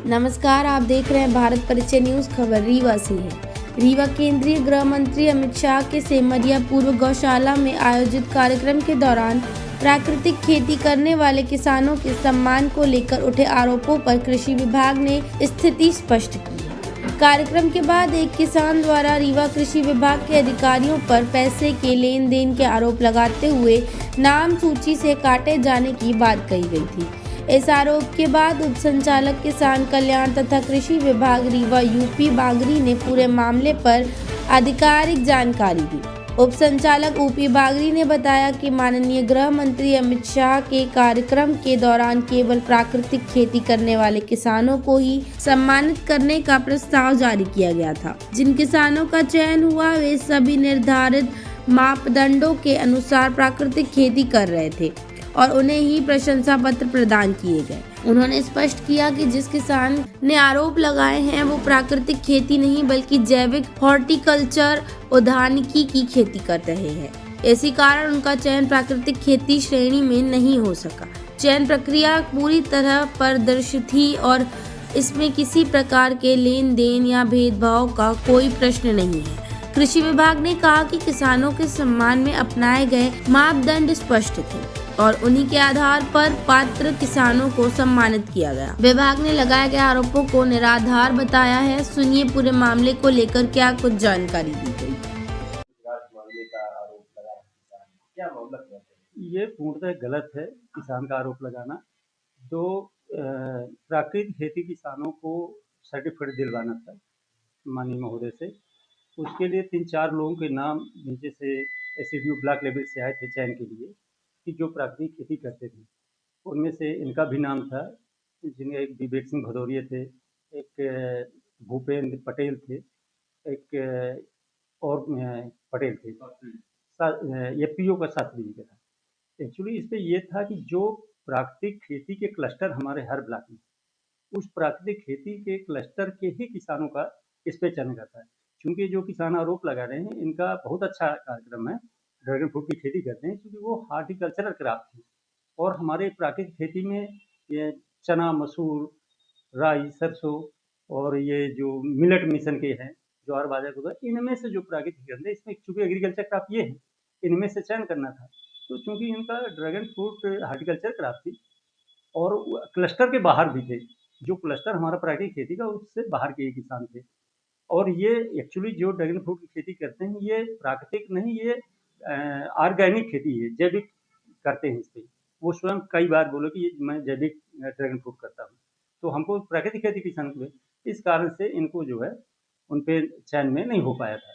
नमस्कार, आप देख रहे हैं भारत परिचय न्यूज। खबर रीवा से है। रीवा केंद्रीय गृह मंत्री अमित शाह के सेमरिया पूर्व गौशाला में आयोजित कार्यक्रम के दौरान प्राकृतिक खेती करने वाले किसानों के सम्मान को लेकर उठे आरोपों पर कृषि विभाग ने स्थिति स्पष्ट की। कार्यक्रम के बाद एक किसान द्वारा रीवा कृषि विभाग के अधिकारियों पर पैसे के लेन देन के आरोप लगाते हुए नाम सूची से काटे जाने की बात कही गई थी। इस आरोप के बाद उप संचालक किसान कल्याण तथा कृषि विभाग रीवा यूपी बागरी ने पूरे मामले पर आधिकारिक जानकारी दी। उप संचालक ऊपी बागरी ने बताया कि माननीय गृह मंत्री अमित शाह के कार्यक्रम के दौरान केवल प्राकृतिक खेती करने वाले किसानों को ही सम्मानित करने का प्रस्ताव जारी किया गया था। जिन किसानों का चयन हुआ वे सभी निर्धारित मापदंडों के अनुसार प्राकृतिक खेती कर रहे थे और उन्हें ही प्रशंसा पत्र प्रदान किए गए। उन्होंने स्पष्ट किया कि जिस किसान ने आरोप लगाए हैं वो प्राकृतिक खेती नहीं बल्कि जैविक हॉर्टिकल्चर उद्यानिकी की खेती कर रहे हैं। इसी कारण उनका चयन प्राकृतिक खेती श्रेणी में नहीं हो सका। चयन प्रक्रिया पूरी तरह पारदर्शी थी और इसमें किसी प्रकार के लेन देन या भेदभाव का कोई प्रश्न नहीं है। कृषि विभाग ने कहा कि किसानों के सम्मान में अपनाए गए मापदंड स्पष्ट थे और उन्हीं के आधार पर पात्र किसानों को सम्मानित किया गया। विभाग ने लगाए गए आरोपों को निराधार बताया है। सुनिए पूरे मामले को लेकर क्या कुछ जानकारी दी गई। ये पूर्णतः गलत है किसान का आरोप लगाना। तो प्राकृतिक खेती किसानों को सर्टिफिकेट दिलवाना था माननीय महोदय से। उसके लिए 3-4 लोगों के नाम नीचे से एसडीओ ब्लॉक लेवल से आए थे चयन के लिए कि जो प्राकृतिक खेती करते थे। उनमें से इनका भी नाम था, जिनमें एक विवेक सिंह भदौरिया थे, एक भूपेंद्र पटेल थे, एक और पटेल थे। ये पीओ का 7 जी का था। एक्चुअली इस पर यह था कि जो प्राकृतिक खेती के क्लस्टर हमारे हर ब्लॉक में, उस प्राकृतिक खेती के क्लस्टर के ही किसानों का इस पे चयन करता है। क्योंकि जो किसान आरोप लगा रहे हैं इनका बहुत अच्छा कार्यक्रम है, ड्रैगन फ्रूट की खेती करते हैं, क्योंकि वो हार्टिकल्चरल क्रॉप थी। और हमारे प्राकृतिक खेती में ये चना, मसूर, राई, सरसों और ये जो मिलेट मिशन के हैं, ज्वार बाजरा को, इनमें से जो प्राकृतिक करते हैं, इसमें चूँकि एग्रीकल्चर क्रॉप ये है, इनमें से चयन करना था। तो चूँकि इनका ड्रैगन फ्रूट हार्टिकल्चर क्रॉप थी और क्लस्टर के बाहर भी थे, जो क्लस्टर हमारा प्राकृतिक खेती का उससे बाहर के किसान थे। और ये एक्चुअली जो ड्रैगन फ्रूट की खेती करते हैं ये प्राकृतिक नहीं, ये ऑर्गेनिक खेती है, जैविक करते हैं इस पर। वो स्वयं कई बार बोले कि ये मैं जैविक ड्रैगन फ्रूट करता हूँ। तो हमको प्राकृतिक खेती किसान को, इस कारण से इनको जो है उन पे चयन में नहीं हो पाया था।